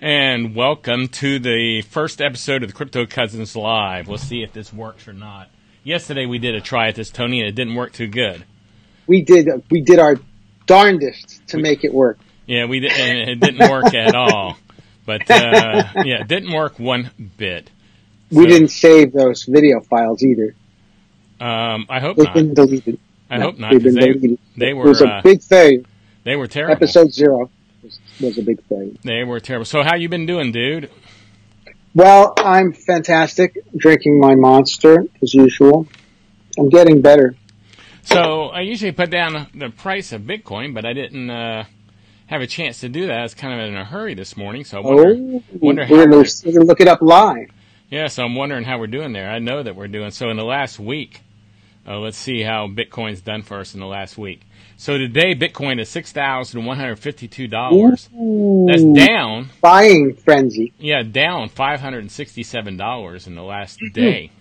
And welcome to the first episode of the Crypto Cousins Live. We'll see if this works or not. Yesterday we did a try at this, Tony, and it didn't work too good. We did our darndest to make it work. Yeah, we did, and it didn't work at all. But yeah, it didn't work one bit. So, we didn't save those video files either. I hope They've not. been deleted. I hope not. They've been deleted. They were. It was a big failure. They were terrible. Episode 0 was a big failure. They were terrible. So how you been doing, dude? Well, I'm fantastic. Drinking my Monster as usual. I'm getting better. So I usually put down the price of Bitcoin, but I didn't have a chance to do that. I was kind of in a hurry this morning, so I wonder how we're going to look it up live. Yeah, so I'm wondering how we're doing there. I know that we're doing so in the last week. Let's see how Bitcoin's done for us in the last week. So today, Bitcoin is $6,152. That's down. Buying frenzy. Yeah, down $567 in the last day.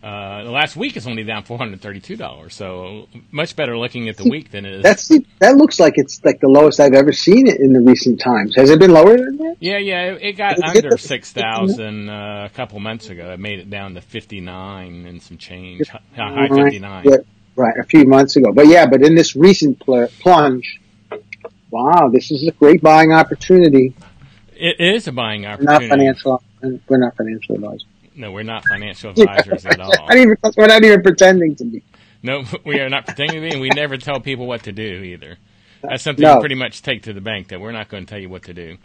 The last week is only down $432. So much better looking at the week than it is. That looks like it's like the lowest I've ever seen it in the recent times. Has it been lower than that? Yeah. It got under 6,000 a couple months ago. It made it down to 59 and some change. High 59. Yeah, right, a few months ago. But in this recent plunge, wow, this is a great buying opportunity. It is a buying opportunity. We're not financial advisors. No, we're not financial advisors at all. We're not even pretending to be. No, we are not pretending to be, and we never tell people what to do either. That's something you pretty much take to the bank, that we're not going to tell you what to do.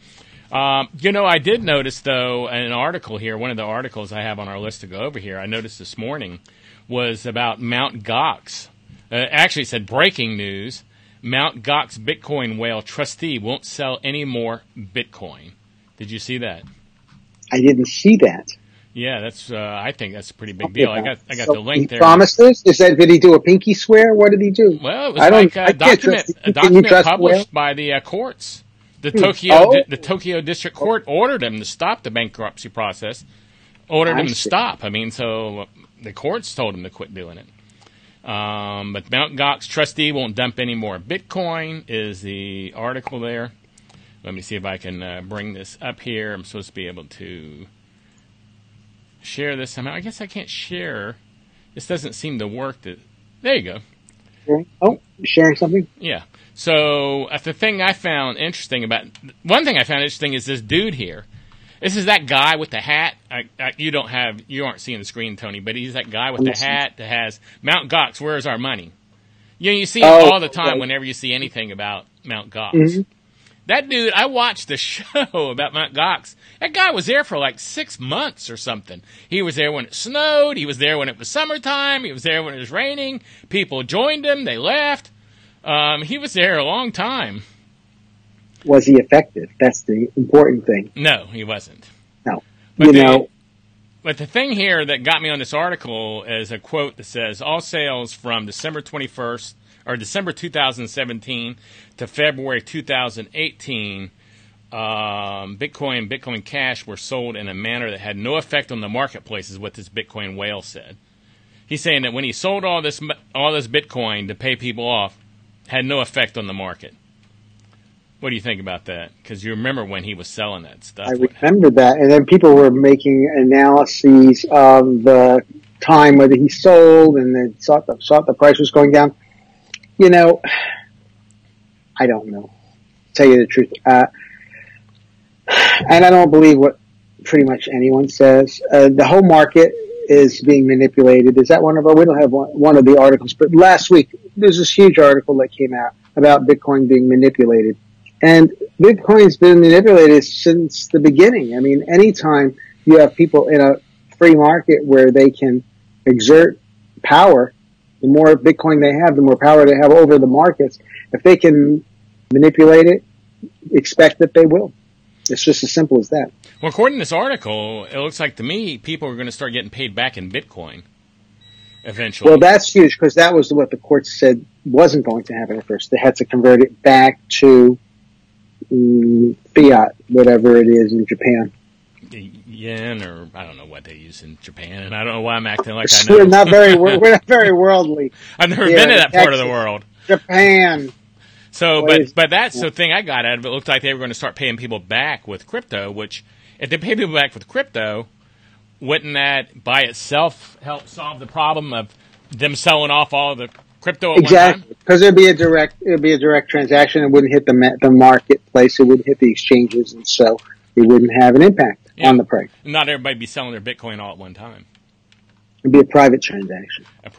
I did notice, though, an article here, one of the articles I have on our list to go over here, I noticed this morning, was about Mt. Gox. Actually, it said breaking news. Mt. Gox Bitcoin whale trustee won't sell any more Bitcoin. Did you see that? I didn't see that. Yeah, that's. I think that's a pretty big deal. I got the link there. He promised this? Did he do a pinky swear? What did he do? Well, it was a document published by the courts. The Tokyo District Court ordered him to stop the bankruptcy process. Ordered him to stop. I mean, so the courts told him to quit doing it. But Mt. Gox trustee won't dump any more Bitcoin is the article there. Let me see if I can bring this up here. I'm supposed to be able to share this somehow. I guess I can't share. This doesn't seem to work. There you go. Oh, sharing something? Yeah. So the thing I found interesting is this dude here. This is that guy with the hat. You aren't seeing the screen, Tony, but he's that guy with the hat that has Mt. Gox. Where's our money? You see him all the time whenever you see anything about Mt. Gox. Mm-hmm. That dude, I watched the show about Mt. Gox. That guy was there for like 6 months or something. He was there when it snowed. He was there when it was summertime. He was there when it was raining. People joined him. They left. He was there a long time. Was he effective? That's the important thing. No, he wasn't. No. But the thing here that got me on this article is a quote that says, all sales from December 21st or December 2017 to February 2018, Bitcoin Cash were sold in a manner that had no effect on the marketplace, is what this Bitcoin whale said. He's saying that when he sold all this Bitcoin to pay people off, had no effect on the market. What do you think about that? Because you remember when he was selling that stuff. I remember that. And then people were making analyses of the time whether he sold and they thought the price was going down. I don't know. To tell you the truth. And I don't believe what pretty much anyone says. The whole market is being manipulated. Is that we don't have one of the articles, but last week there's this huge article that came out about Bitcoin being manipulated. And Bitcoin's been manipulated since the beginning. I mean, anytime you have people in a free market where they can exert power, the more Bitcoin they have, the more power they have over the markets. If they can manipulate it, expect that they will. It's just as simple as that. Well, according to this article, it looks like to me people are going to start getting paid back in Bitcoin eventually. Well, that's huge because that was what the courts said wasn't going to happen at first. They had to convert it back to fiat, whatever it is in Japan. Yen, or I don't know what they use in Japan, and I don't know why I'm acting like I know. We're not very worldly. I've never been to that part of the world. Japan. So, but that's the thing I got out of it. It looked like they were going to start paying people back with crypto, which if they pay people back with crypto, wouldn't that by itself help solve the problem of them selling off all the crypto at one time? Because it'd be a direct transaction. It wouldn't hit the marketplace. It wouldn't hit the exchanges, and so it wouldn't have an impact on the price. Not everybody be selling their Bitcoin all at one time. It'd be a private transaction. A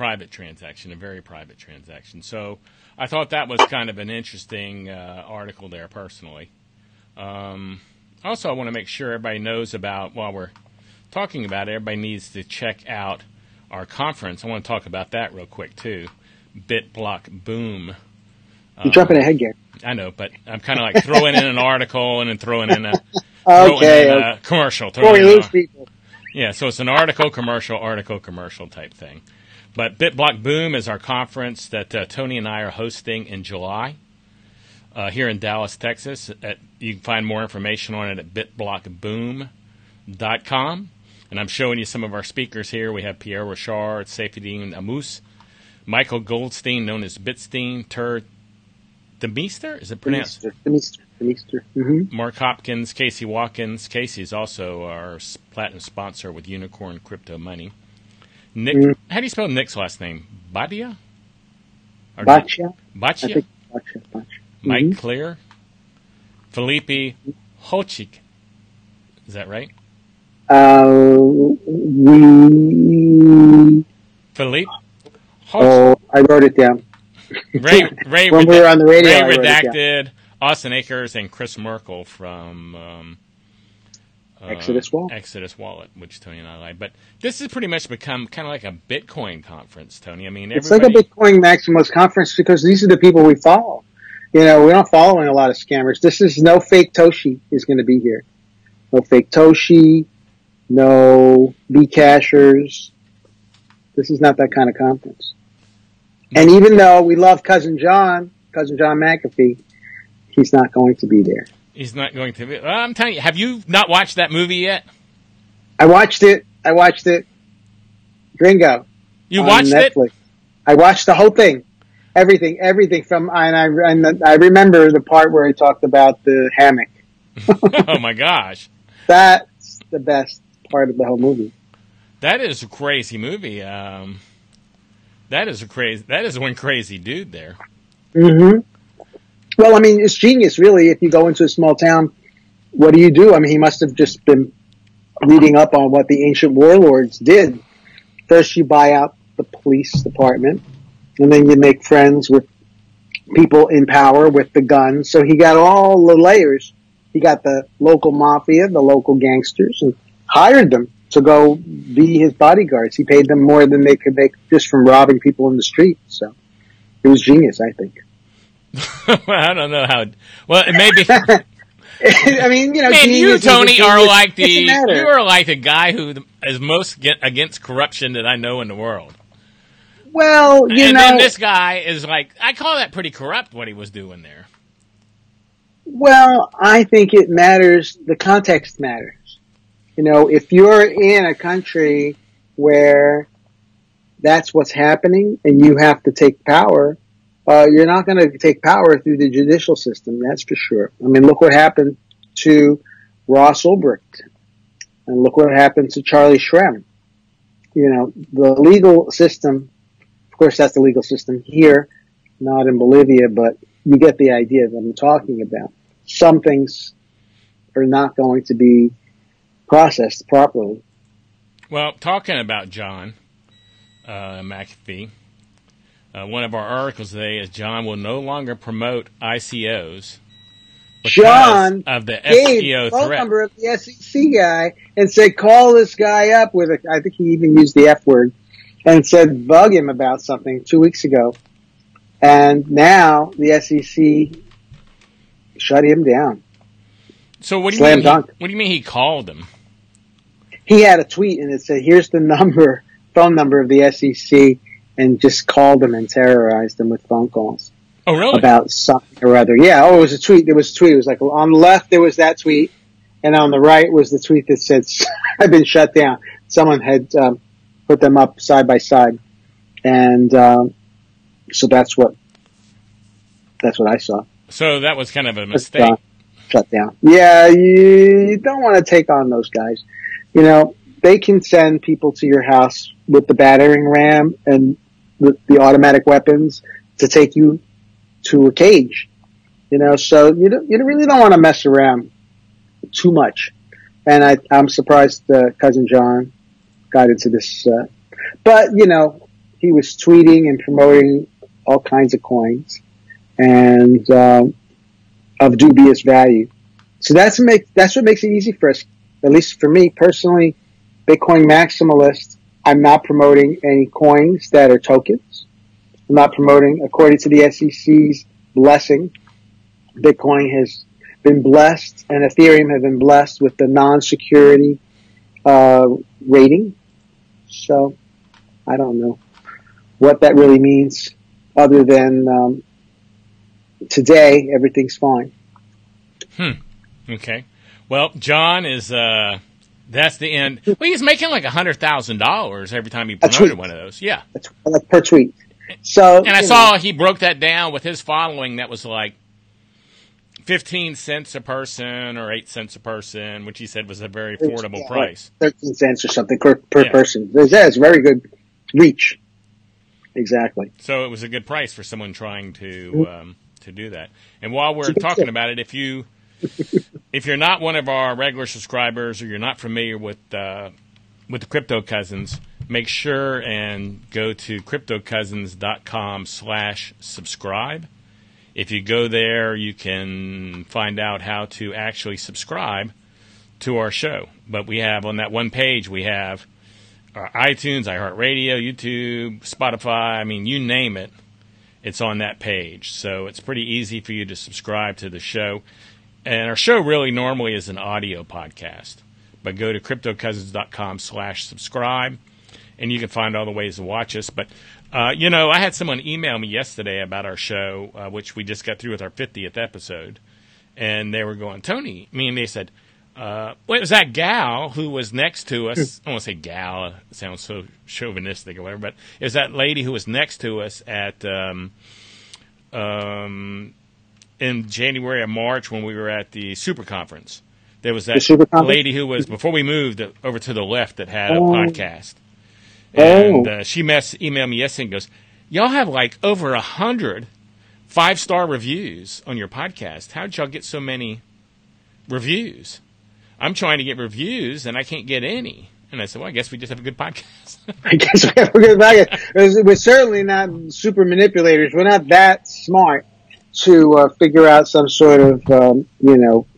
very private transaction. So I thought that was kind of an interesting article there, personally. Also, I want to make sure everybody knows about, while we're talking about it, everybody needs to check out our conference. I want to talk about that real quick, too. BitBlock Boom. You're jumping ahead, Gary. I know, but I'm kind of like throwing in an article and then throwing in a commercial. People. Yeah, so it's an article, commercial type thing. But BitBlock Boom is our conference that Tony and I are hosting in July here in Dallas, Texas. You can find more information on it at bitblockboom.com. And I'm showing you some of our speakers here. We have Pierre Rochard, Saifedean Ammous, Michael Goldstein, known as Bitstein, Demeester? Is it pronounced? Demeester. Mm-hmm. Mark Hopkins, Casey Watkins. Casey's also our platinum sponsor with Unicorn Crypto Money. Nick, how do you spell Nick's last name? Badia? Baccia. Baccia? Baccia. Mike Clear. Felipe Hochik. Is that right? Philippe? I wrote it down. Ray when we were on the radio, Ray Redacted, Austin Akers, and Chris Merkel from Exodus Wallet, which Tony and I like. But this has pretty much become kind of like a Bitcoin conference, Tony. I mean, it's like a Bitcoin Maximus conference because these are the people we follow. You know, we're not following a lot of scammers. This is no fake Toshi is going to be here. No fake Toshi, no Bcashers. This is not that kind of conference. And even though we love Cousin John McAfee, he's not going to be there. He's not going to be. Well, I'm telling you, have you not watched that movie yet? I watched it. Gringo. You watched Netflix. I watched the whole thing. Everything from, and I remember the part where he talked about the hammock. Oh my gosh. That's the best part of the whole movie. That is a crazy movie. That is one crazy dude there. Mm-hmm. Well, I mean, it's genius, really. If you go into a small town, what do you do? I mean, he must have just been reading up on what the ancient warlords did. First, you buy out the police department, and then you make friends with people in power with the guns. So he got all the layers. He got the local mafia, the local gangsters, and hired them to go be his bodyguards. He paid them more than they could make just from robbing people in the street. So it was genius, I think. I don't know how. Well, it may be. I mean, you know, man, you, Tony, are like the guy who is most against corruption that I know in the world. Well, and then this guy is like, I call that pretty corrupt what he was doing there. Well, I think it matters. The context matters. You know, if you're in a country where that's what's happening and you have to take power, you're not going to take power through the judicial system, that's for sure. I mean, look what happened to Ross Ulbricht. And look what happened to Charlie Shrem. You know, the legal system, of course that's the legal system here, not in Bolivia, but you get the idea that I'm talking about. Some things are not going to be processed properly. Well, talking about John McAfee, one of our articles today is John will no longer promote ICOs because of the SEO phone threat. Number of the SEC guy and said, call this guy up with a, I think he even used the F word, and said, bug him about something 2 weeks ago. And now the SEC shut him down. So what do you mean? What do you mean he called him? He had a tweet and it said, here's the phone number of the SEC, and just called them and terrorized them with phone calls. Oh, really? About something or other. Yeah. Oh, it was a tweet. There was a tweet. It was like on the left, there was that tweet. And on the right was the tweet that said, I've been shut down. Someone had, put them up side by side. And, so that's what That's what I saw. So that was kind of a mistake. Shut down. Yeah, you don't want to take on those guys. You know, they can send people to your house with the battering ram and the automatic weapons to take you to a cage. You know, so you really don't want to mess around too much. And I'm surprised Cousin John got into this. But, you know, he was tweeting and promoting all kinds of coins and of dubious value. So that's what makes it easy for us, at least for me personally, Bitcoin maximalist. I'm not promoting any coins that are tokens. I'm not promoting, according to the SEC's blessing, Bitcoin has been blessed and Ethereum have been blessed with the non-security rating. So I don't know what that really means other than today everything's fine. Okay. Well, John is that's the end. Well, he's making like $100,000 every time he promoted one of those. Yeah. That's like per tweet. So and I saw he broke that down with his following. That was like 15 cents a person or 8 cents a person, which he said was a very affordable price. 13 cents or something per person. That's very good reach. Exactly. So it was a good price for someone trying to do that. And while we're talking about it, if you're not one of our regular subscribers or you're not familiar with the Crypto Cousins, make sure and go to cryptocousins.com/subscribe. If you go there, you can find out how to actually subscribe to our show. But we have on that one page, we have our iTunes, iHeartRadio, YouTube, Spotify. I mean, you name it, it's on that page. So it's pretty easy for you to subscribe to the show. And our show really normally is an audio podcast. But go to cryptocousins.com/subscribe, and you can find all the ways to watch us. But, you know, I had someone email me yesterday about our show, which we just got through with our 50th episode. And they were going, Tony, they said, well, it was that gal who was next to us. I don't want to say gal. It sounds so chauvinistic or whatever. But it was that lady who was next to us at in January or March when we were at the Super Conference. There was that lady who was, before we moved over to the left, that had a podcast. And she emailed me yesterday and goes, y'all have like over 100 5-star reviews on your podcast. How did y'all get so many reviews? I'm trying to get reviews, and I can't get any. And I said, well, I guess we just have a good podcast. I guess we have a good podcast. We're certainly not super manipulators. We're not that smart to figure out some sort of,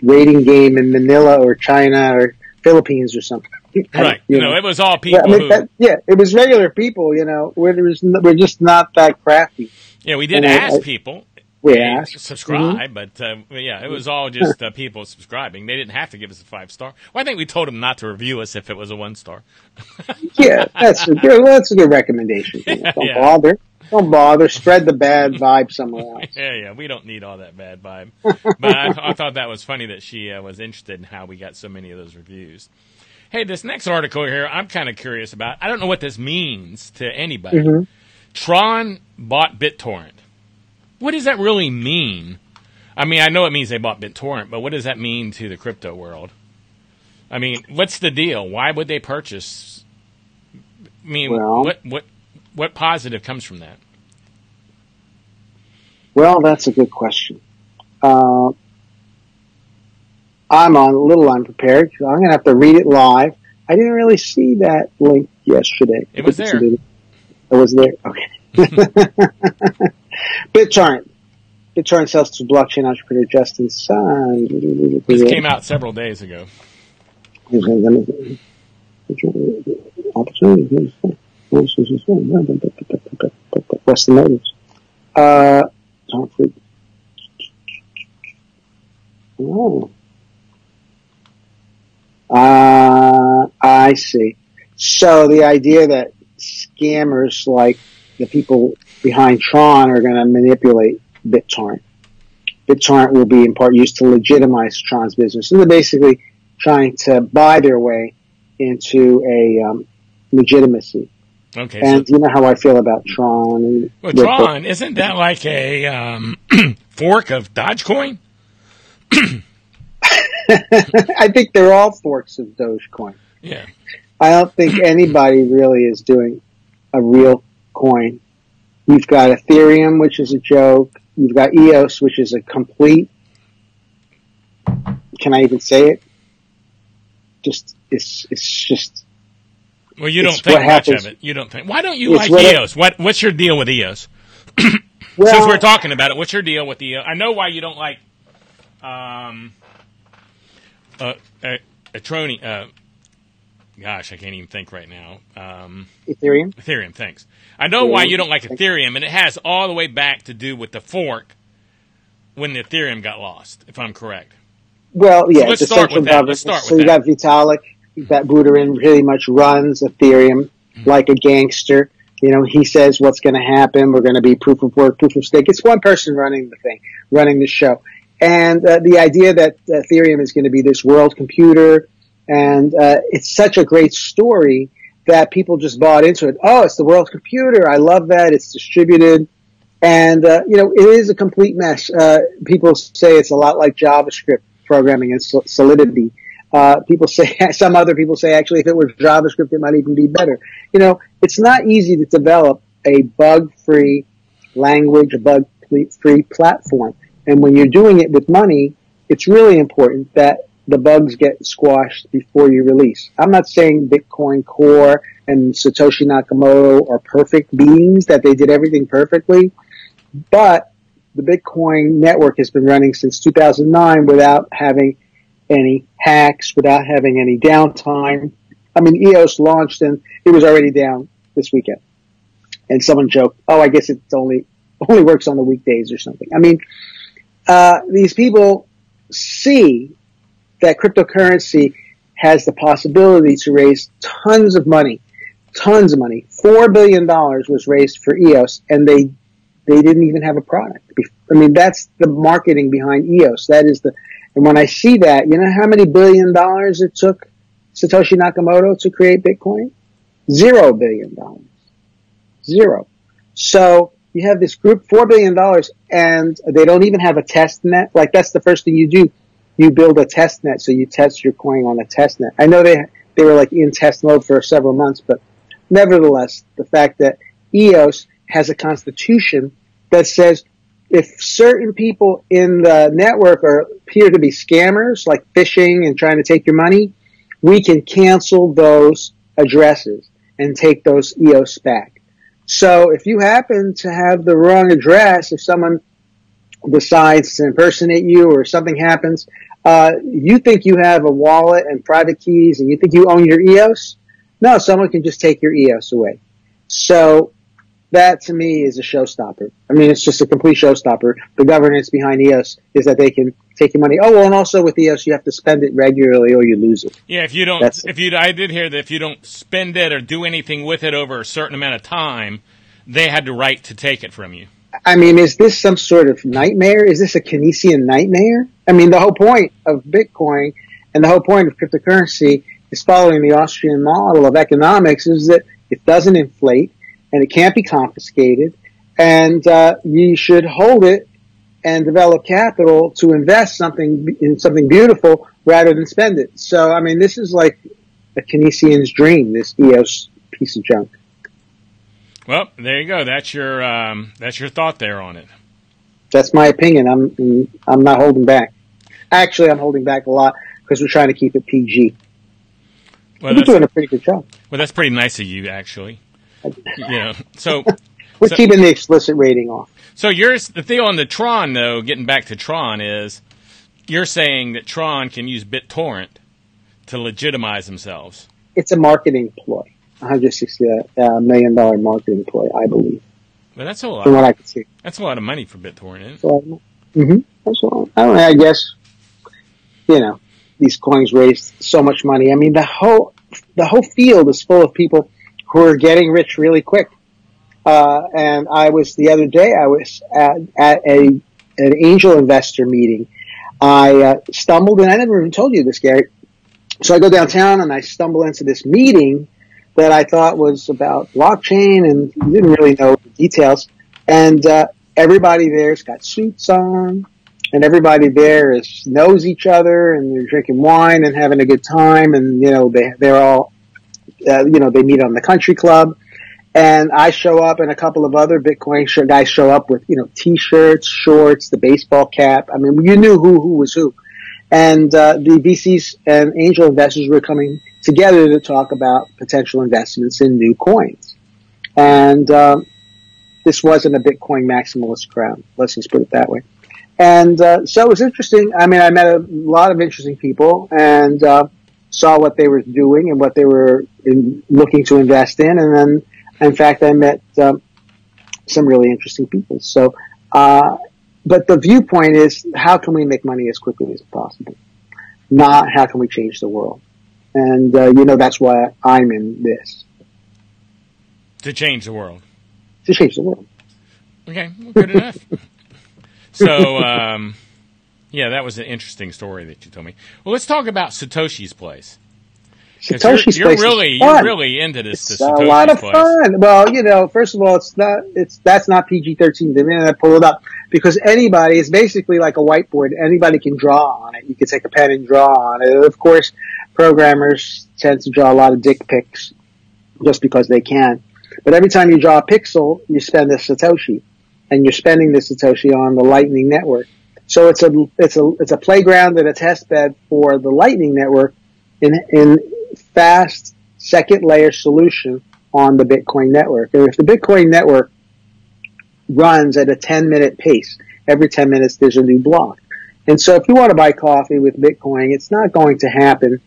rating game in Manila or China or Philippines or something. Right. It was all people it was regular people, we're just not that crafty. Yeah, we did ask people. We asked. Subscribe, but it was all just people subscribing. They didn't have to give us a 5-star. Well, I think we told them not to review us if it was a 1-star. Yeah, that's a good recommendation. Don't bother. Spread the bad vibe somewhere else. Yeah, we don't need all that bad vibe. But I thought that was funny that she was interested in how we got so many of those reviews. Hey, this next article here, I'm kind of curious about. I don't know what this means to anybody. Mm-hmm. Tron bought BitTorrent. What does that really mean? I know it means they bought BitTorrent, but what does that mean to the crypto world? What's the deal? Why would they purchase? What positive comes from that? Well, that's a good question. I'm a little unprepared. I'm going to have to read it live. I didn't really see that link yesterday. It was there. It was there? Okay. BitTorrent. BitTorrent sells to blockchain entrepreneur Justin Sun. This came out several days ago. What's the notice? I see. So the idea that scammers like the people behind Tron are going to manipulate BitTorrent. BitTorrent will be in part used to legitimize Tron's business. And they're basically trying to buy their way into a legitimacy. Okay. And you know how I feel about Tron. Tron, isn't that like a fork of Dogecoin? I think they're all forks of Dogecoin. Yeah. I don't think anybody really is doing a real coin. You've got Ethereum, which is a joke. You've got EOS, which is a complete, can I even say it? It's just. Well, you don't think much of it. You don't think. Why don't you like EOS? What's your deal with EOS? Well, since we're talking about it, what's your deal with EOS? I know why you don't like Tron. Gosh, I can't even think right now. Ethereum? Ethereum, thanks. I know why you don't like Ethereum, and it has all the way back to do with the fork when the Ethereum got lost, if I'm correct. Well, yeah, so let's the start central with that. government. Let's start so with you got Vitalik, that Buterin pretty much runs Ethereum like a gangster. You know, he says what's going to happen. We're going to be proof of work, proof of stake. It's one person running the thing, running the show. And the idea that Ethereum is going to be this world computer, and it's such a great story that people just bought into it. Oh, it's the world computer. I love that. It's distributed. And, you know, it is a complete mess. People say it's a lot like JavaScript programming and Solidity. People say, some other people say, actually, if it were JavaScript, it might even be better. You know, it's not easy to develop a bug-free language, a bug-free platform. And when you're doing it with money, it's really important that the bugs get squashed before you release. I'm not saying Bitcoin Core and Satoshi Nakamoto are perfect beings, that they did everything perfectly, but the Bitcoin network has been running since 2009 without having any hacks, without having any downtime. I mean, EOS launched and it was already down this weekend. And someone joked, oh, I guess it only works on the weekdays or something. I mean, these people see that cryptocurrency has the possibility to raise tons of money. $4 billion was raised for EOS, and they didn't even have a product. I mean, that's the marketing behind EOS. And when I see that, you know how many $1 billion it took Satoshi Nakamoto to create Bitcoin? $0 billion. Zero. So you have this group, $4 billion, and they don't even have a test net. Like, that's the first thing you do. You build a test net, so you test your coin on a test net. I know they were like in test mode for several months, but nevertheless, the fact that EOS has a constitution that says if certain people in the network appear to be scammers, like phishing and trying to take your money, we can cancel those addresses and take those EOS back. So if you happen to have the wrong address, if someone decides to impersonate you or something happens, you think you have a wallet and private keys and you think you own your EOS? No, someone can just take your EOS away. So that to me is a showstopper. I mean, it's just a complete showstopper. The governance behind EOS is that they can take your money. Oh, well, and also with EOS, you have to spend it regularly or you lose it. Yeah, I did hear that if you don't spend it or do anything with it over a certain amount of time, they had the right to take it from you. I mean, is this some sort of nightmare? Is this a Keynesian nightmare? I mean, the whole point of Bitcoin and the whole point of cryptocurrency is following the Austrian model of economics is that it doesn't inflate and it can't be confiscated, and you should hold it and develop capital to invest in something beautiful rather than spend it. So, I mean, this is like a Keynesian's dream, this EOS piece of junk. Well, there you go. That's your thought there on it. That's my opinion. I'm not holding back. Actually, I'm holding back a lot because we're trying to keep it PG. Well, we're doing a pretty good job. Well, that's pretty nice of you, actually. So we're keeping the explicit rating off. So the thing on the Tron, though, getting back to Tron, is you're saying that Tron can use BitTorrent to legitimize themselves. It's a marketing ploy. $160 million marketing ploy, I believe. But that's a lot. From what I can see, that's a lot of money for BitTorrent, isn't it? That's a lot of money. Mm-hmm. That's a lot. I don't know. I guess these coins raised so much money. I mean, the whole field is full of people who are getting rich really quick. And the other day I was at an angel investor meeting. I stumbled, and I never even told you this, Gary. So I go downtown and I stumble into this meeting that I thought was about blockchain and didn't really know the details. And everybody there's got suits on, and everybody there knows each other, and they're drinking wine and having a good time, and they're all they meet on the country club. And I show up, and a couple of other Bitcoin guys show up with t-shirts, shorts, the baseball cap. I mean, you knew who was who. And the VCs and angel investors were coming together to talk about potential investments in new coins. And this wasn't a Bitcoin maximalist crowd. Let's just put it that way. And so it was interesting. I mean, I met a lot of interesting people and saw what they were doing and what they were looking to invest in. And then, in fact, I met some really interesting people. So, but the viewpoint is, how can we make money as quickly as possible? Not how can we change the world? And, that's why I'm in this. To change the world. To change the world. Okay, well, good enough. So, that was an interesting story that you told me. Well, let's talk about Satoshis.Place. Satoshis.Place. You're really into this. It's a lot of fun. Well, first of all, that's not PG-13. The minute I pull it up, because it's basically like a whiteboard. Anybody can draw on it. You can take a pen and draw on it. Of course, programmers tend to draw a lot of dick pics just because they can. But every time you draw a pixel, you spend a Satoshi, and you're spending the Satoshi on the Lightning Network. So it's a playground and a test bed for the Lightning Network in fast second layer solution on the Bitcoin network. And if the Bitcoin network runs at a 10-minute pace, every 10 minutes there's a new block. And so if you want to buy coffee with Bitcoin, it's not going to happen.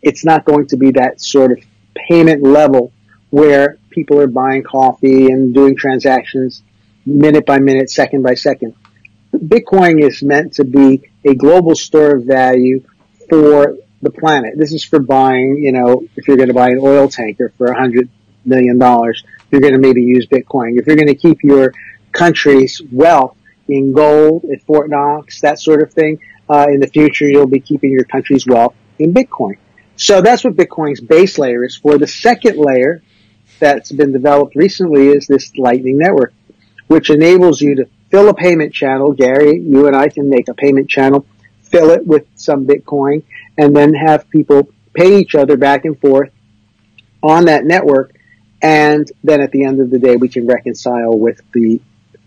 It's not going to be that sort of payment level where people are buying coffee and doing transactions minute by minute, second by second. Bitcoin is meant to be a global store of value for the planet. This is for buying, if you're going to buy an oil tanker for $100 million, you're going to maybe use Bitcoin. If you're going to keep your country's wealth in gold at Fort Knox, that sort of thing, in the future you'll be keeping your country's wealth in Bitcoin. So that's what Bitcoin's base layer is for. The second layer that's been developed recently is this Lightning Network, which enables you to fill a payment channel. Gary, you and I can make a payment channel, fill it with some Bitcoin, and then have people pay each other back and forth on that network. And then at the end of the day, we can reconcile with the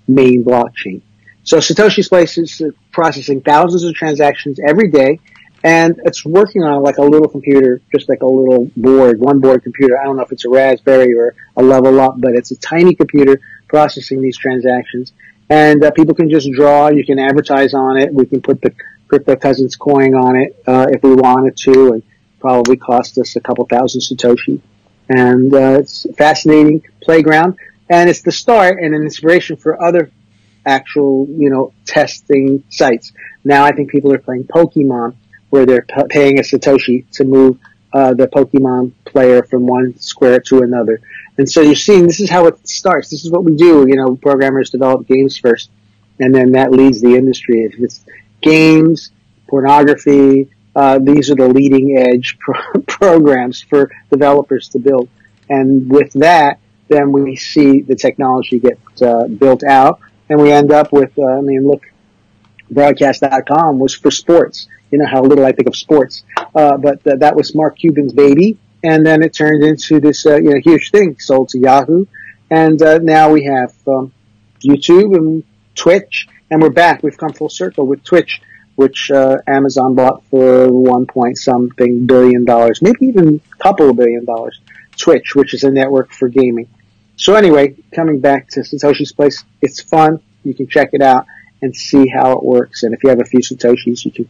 main blockchain. So Satoshis.Place is processing thousands of transactions every day. And it's working on like a little computer, just like a little one board computer. I don't know if it's a Raspberry or a Level Up, but it's a tiny computer processing these transactions. And people can just draw. You can advertise on it. We can put the Crypto Cousins coin on it if we wanted to, and probably cost us a couple thousand Satoshi. And it's a fascinating playground. And it's the start and an inspiration for other actual, testing sites. Now I think people are playing Pokemon, where they're paying a Satoshi to move the Pokemon player from one square to another. And so you're seeing this is how it starts. This is what we do. Programmers develop games first, and then that leads the industry. If it's games, pornography, these are the leading edge programs for developers to build. And with that, then we see the technology get built out, and we end up with, look, broadcast.com was for sports. You know how little I think of sports. But that was Mark Cuban's baby. And then it turned into this, huge thing, sold to Yahoo. And now we have YouTube and Twitch. And we're back. We've come full circle with Twitch, which Amazon bought for $1 billion, maybe even a couple of $1 billion. Twitch, which is a network for gaming. So anyway, coming back to Satoshis.Place, it's fun. You can check it out and see how it works. And if you have a few Satoshis, you can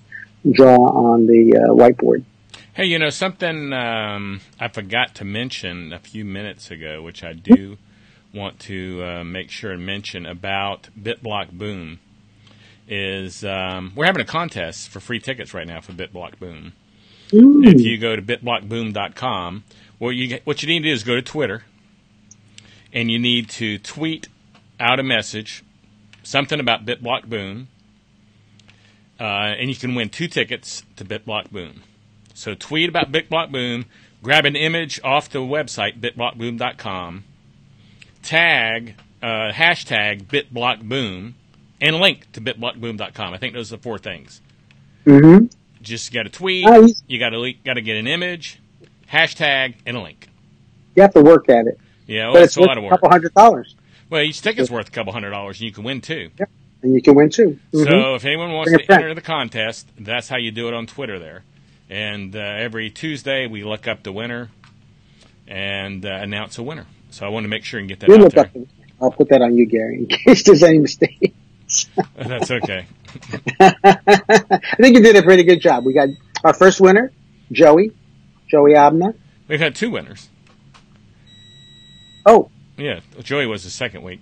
draw on the whiteboard. Hey, something I forgot to mention a few minutes ago, which I do want to make sure and mention about BitBlock Boom, is we're having a contest for free tickets right now for BitBlock Boom. Ooh. If you go to bitblockboom.com, what you need to do is go to Twitter, and you need to tweet out a message, something about BitBlock Boom, and you can win 2 tickets to BitBlock Boom. So tweet about BitBlock Boom, grab an image off the website, bitblockboom.com, tag hashtag BitBlockBoom, and link to bitblockboom.com. I think those are the 4 things. Mm-hmm. Just got to tweet. You got to get an image, hashtag, and a link. You have to work at it. Yeah, well, but it's a lot of work. $200. Well, each ticket's worth a couple $100, and you can win too. Yeah, and you can win too. Mm-hmm. So if anyone wants to enter the contest, that's how you do it on Twitter there. And every Tuesday we look up the winner and announce a winner. So I want to make sure and get that out there. I'll put that on you, Gary, in case there's any mistakes. That's okay. I think you did a pretty good job. We got our first winner, Joey Abner. We've had 2 winners. Oh. Yeah, Joey was the second week.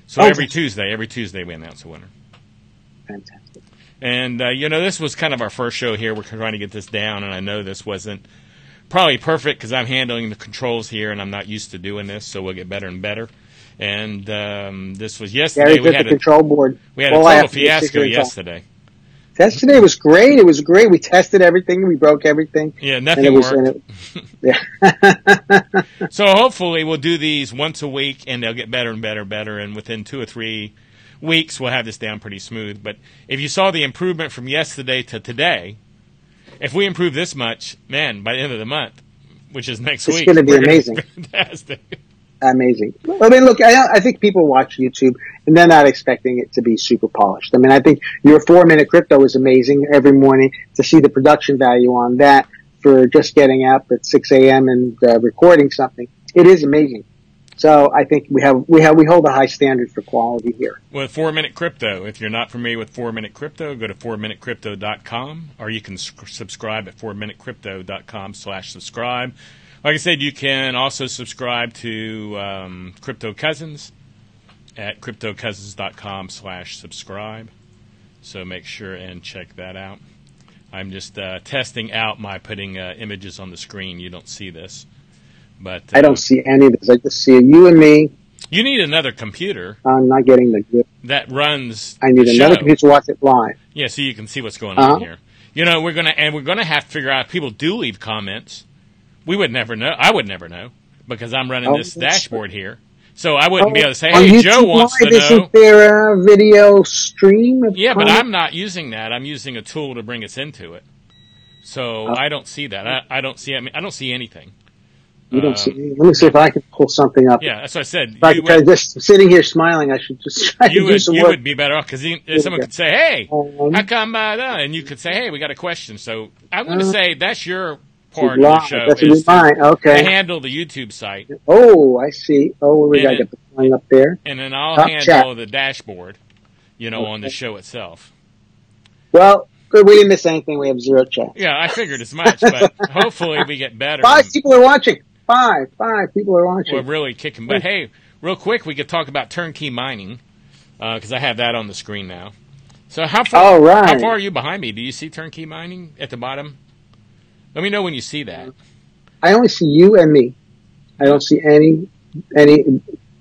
So every Tuesday we announce a winner. Fantastic. And, this was kind of our first show here. We're trying to get this down, and I know this wasn't probably perfect because I'm handling the controls here, and I'm not used to doing this, so we'll get better and better. And this was yesterday. We had the control board. We had a total fiasco yesterday. Yesterday was great. It was great. We tested everything. We broke everything. Yeah, nothing worked. So hopefully we'll do these once a week, and they'll get better and better and better. And within 2 or 3 weeks, we'll have this down pretty smooth. But if you saw the improvement from yesterday to today, if we improve this much, man, by the end of the month, which is next week, it's going to be amazing. Fantastic. Amazing. I mean, look, I think people watch YouTube and they're not expecting it to be super polished. I mean, I think your 4-minute crypto is amazing every morning to see the production value on that for just getting up at 6 a.m. and recording something. It is amazing. So I think we hold a high standard for quality here. Well, 4-minute crypto. If you're not familiar with 4-minute crypto, go to 4minutecrypto.com, or you can subscribe at 4minutecrypto.com/subscribe. Like I said, you can also subscribe to Crypto Cousins at cryptocousins.com/subscribe. So make sure and check that out. I'm just testing out my putting images on the screen. You don't see this. But I don't see any of this. I just see you and me. You need another computer. I'm not getting the gift. That runs I need another computer to watch it live. Yeah, so you can see what's going on here. We're gonna have to figure out if people do leave comments. We would never know. I would never know because I'm running this dashboard here. So I wouldn't be able to say, hey, Joe wants to know. Isn't there a video stream? Yeah, but I'm not using that. I'm using a tool to bring us into it. So I don't see that. I don't see anything. You don't see. Let me see if I can pull something up. Yeah, that's what I said. Just sitting here smiling, I should just try to do some work. You would be better off because someone could say, hey, how come, and you could say, hey, we got a question. So I'm going to say that's your part of the show is to handle the YouTube site. Oh, I see. Oh, we got the line up there. And then I'll handle the dashboard, on the show itself. Well, good. We didn't miss anything. We have 0 chat. Yeah, I figured as much, but hopefully we get better. 5 people are watching. 5 people are watching. We're really kicking. But hey, real quick, we could talk about turnkey mining because I have that on the screen now. So how far are you behind me? Do you see turnkey mining at the bottom? Let me know when you see that. I only see you and me. I don't see any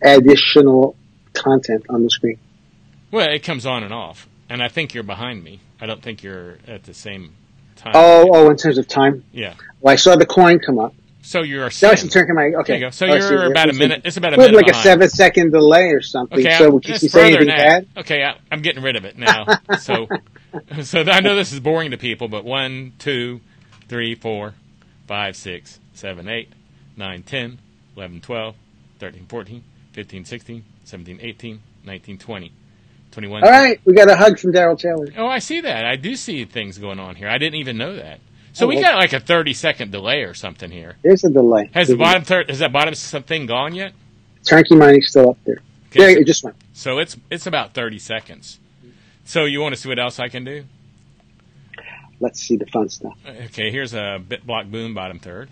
additional content on the screen. Well, it comes on and off, and I think you're behind me. I don't think you're at the same time. Oh, in terms of time? Yeah. Well, I saw the coin come up. So you're turnkey mining. Okay. There you go. So you're about a minute. It's about a minute like behind. a 7-second delay or something. Okay, so can you say anything bad? Okay, I'm getting rid of it now. so I know this is boring to people, but 1, 2, 3, 4, 5, 6, 7, 8, 9, 10, 11, 12, 13, 14, 15, 16, 17, 18, 19, 20, 21. All right, we got a hug from Daryl Taylor. Oh, I see that. I do see things going on here. I didn't even know that. So we got like a 30-second delay or something here. There's a delay. Has that bottom thing gone yet? Turnkey mining's still up there. Okay, it just went. So it's about 30 seconds. So you want to see what else I can do? Let's see the fun stuff. Okay, here's a BitBlock Boom bottom third.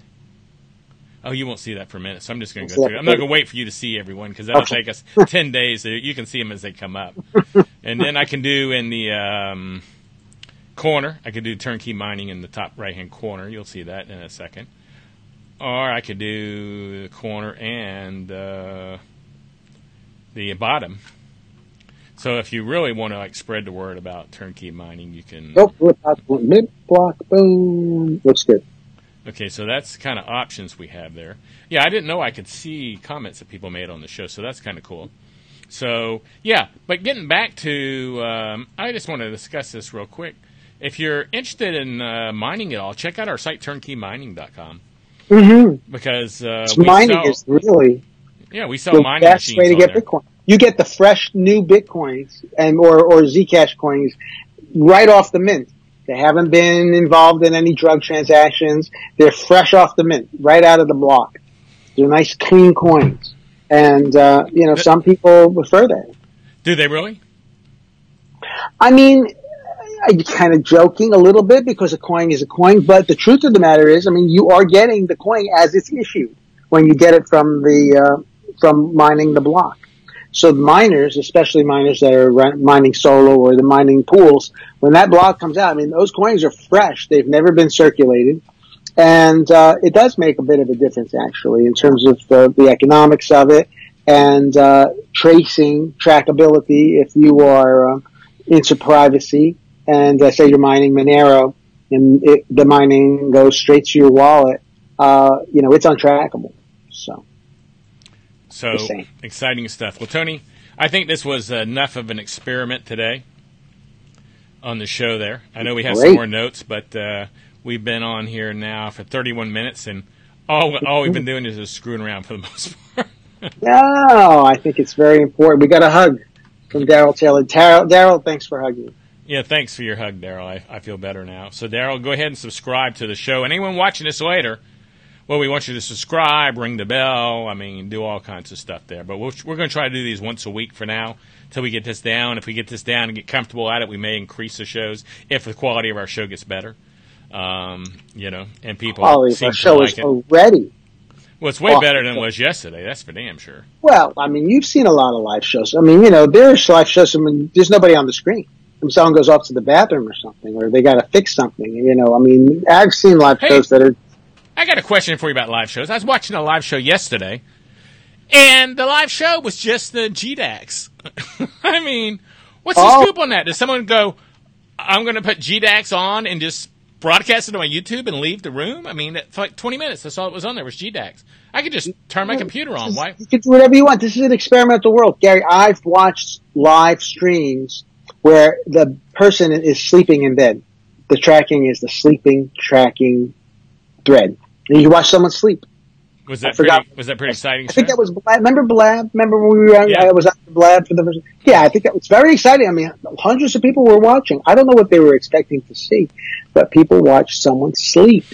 Oh, you won't see that for a minute, so I'm just going to go through it. I'm not going to wait for you to see everyone because that'll take us 10 days. You can see them as they come up. And then I can do in the corner, I could do turnkey mining in the top right-hand corner. You'll see that in a second. Or I could do the corner and the bottom. So if you really want to spread the word about turnkey mining, you can. BitBlock Boom. Looks good. Okay, so that's the kind of options we have there. Yeah, I didn't know I could see comments that people made on the show, so that's kind of cool. So, yeah, but getting back to, I just want to discuss this real quick. If you're interested in mining at all, check out our site, turnkeymIning.com. Mm-hmm. Because mining is really we sell mining best machines way to get there. Bitcoin. You get the fresh new Bitcoins or Zcash coins right off the mint. They haven't been involved in any drug transactions. They're fresh off the mint, right out of the block. They're nice, clean coins. And, some people prefer that. Do they really? I mean, I'm kind of joking a little bit because a coin is a coin, but the truth of the matter is, I mean, you are getting the coin as it's issued when you get it from from mining the block. So the miners, especially miners that are mining solo or the mining pools, when that block comes out, I mean, those coins are fresh. They've never been circulated. And it does make a bit of a difference, actually, in terms of the economics of it and trackability if you are into privacy. And say you're mining Monero and the mining goes straight to your wallet, it's untrackable. So exciting stuff. Well, Tony, I think this was enough of an experiment today on the show there. I know we have some more notes, but we've been on here now for 31 minutes, and all we've been doing is just screwing around for the most part. No, I think it's very important. We got a hug from Daryl Taylor. Daryl, thanks for hugging me. Yeah, thanks for your hug, Daryl. I feel better now. So, Daryl, go ahead and subscribe to the show. Anyone watching this later, well, we want you to subscribe, ring the bell. I mean, do all kinds of stuff there. But we're going to try to do these once a week for now until we get this down. If we get this down and get comfortable at it, we may increase the shows if the quality of our show gets better. And people seem to like it. Already. Well, it's way better than it was yesterday. That's for damn sure. Well, I mean, you've seen a lot of live shows. I mean, there's live shows. I mean, there's nobody on the screen. If someone goes off to the bathroom or something, or they got to fix something, I mean, I've seen live shows that are... I got a question for you about live shows. I was watching a live show yesterday, and the live show was just the GDAX. I mean, what's the scoop on that? Does someone go, I'm going to put GDAX on and just broadcast it on my YouTube and leave the room? I mean, for like 20 minutes, that's all it was on there was GDAX. I could just turn my computer on. Why? You can do whatever you want. This is an experimental world. Gary, I've watched live streams where the person is sleeping in bed. The tracking is the sleeping tracking thread. And you watch someone sleep. Was that pretty exciting? I think that was Blab. Remember Blab? Remember when we were I was after Blab for the first... Yeah, I think that was very exciting. I mean, hundreds of people were watching. I don't know what they were expecting to see, but people watched someone sleep.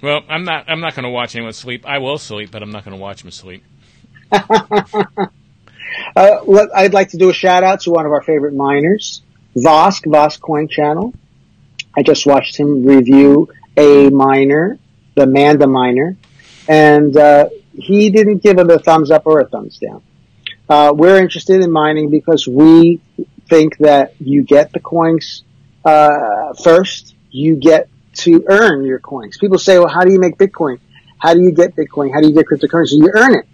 Well, I'm not going to watch anyone sleep. I will sleep, but I'm not going to watch them sleep. I'd like to do a shout out to one of our favorite miners, Vosk Coin Channel. I just watched him review a miner, the Manda miner, and he didn't give it a thumbs up or a thumbs down. We're interested in mining because we think that you get the coins first. You get to earn your coins. People say, well, how do you make Bitcoin? How do you get Bitcoin? How do you get cryptocurrency? You earn it.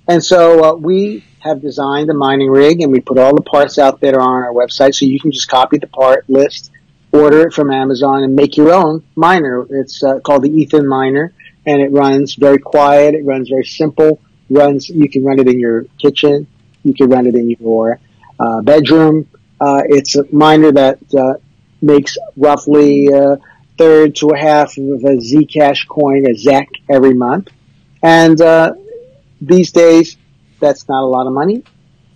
And so we have designed a mining rig, and we put all the parts out there on our website, so you can just copy the part list, order it from Amazon, and make your own miner. It's called the Ethan Miner, and it runs very quiet. It runs very simple. You can run it in your kitchen. You can run it in your bedroom. It's a miner that makes roughly third to a half of a Zcash coin, a ZEC, every month. And these days, that's not a lot of money.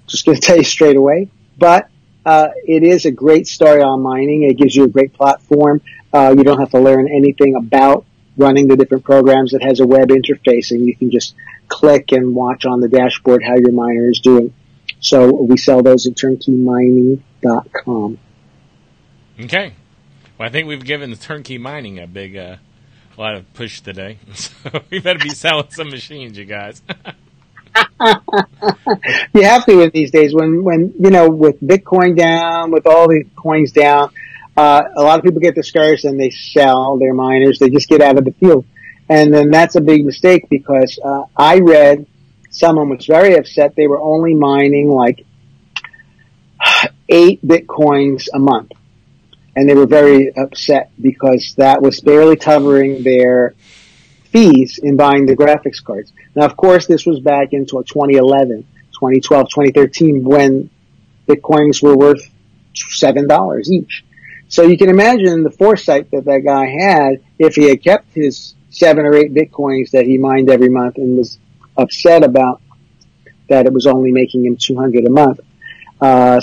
Just going to tell you straight away. But it is a great story on mining. It gives you a great platform. You don't have to learn anything about running the different programs. It has a web interface, and you can just click and watch on the dashboard how your miner is doing. So we sell those at turnkeymIning.com. Okay. Well, I think we've given the Turnkey Mining a big lot of push today. So we better be selling some machines, you guys. You have to in these days when with Bitcoin down, with all the coins down, a lot of people get discouraged and they sell their miners. They just get out of the field. And then that's a big mistake because I read someone was very upset. They were only mining like 8 Bitcoins a month. And they were very upset because that was barely covering their fees in buying the graphics cards. Now, of course, this was back into 2011. 2012, 2013, when Bitcoins were worth $7 each. So you can imagine the foresight that that guy had if he had kept his 7 or 8 Bitcoins that he mined every month and was upset about that it was only making him $200 a month.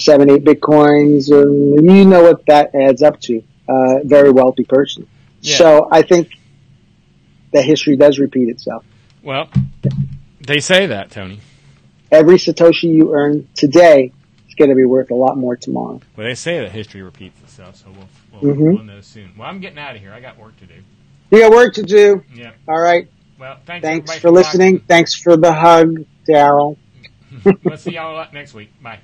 7, 8 Bitcoins, you know what that adds up to. Very wealthy person. Yeah. So I think that history does repeat itself. Well, they say that, Tony. Every Satoshi you earn today is going to be worth a lot more tomorrow. Well, they say that history repeats itself, so we'll know soon. Well, I'm getting out of here. I got work to do. You got work to do. Yeah. All right. Well, thanks for listening. Watching. Thanks for the hug, Daryl. We'll see y'all next week. Bye.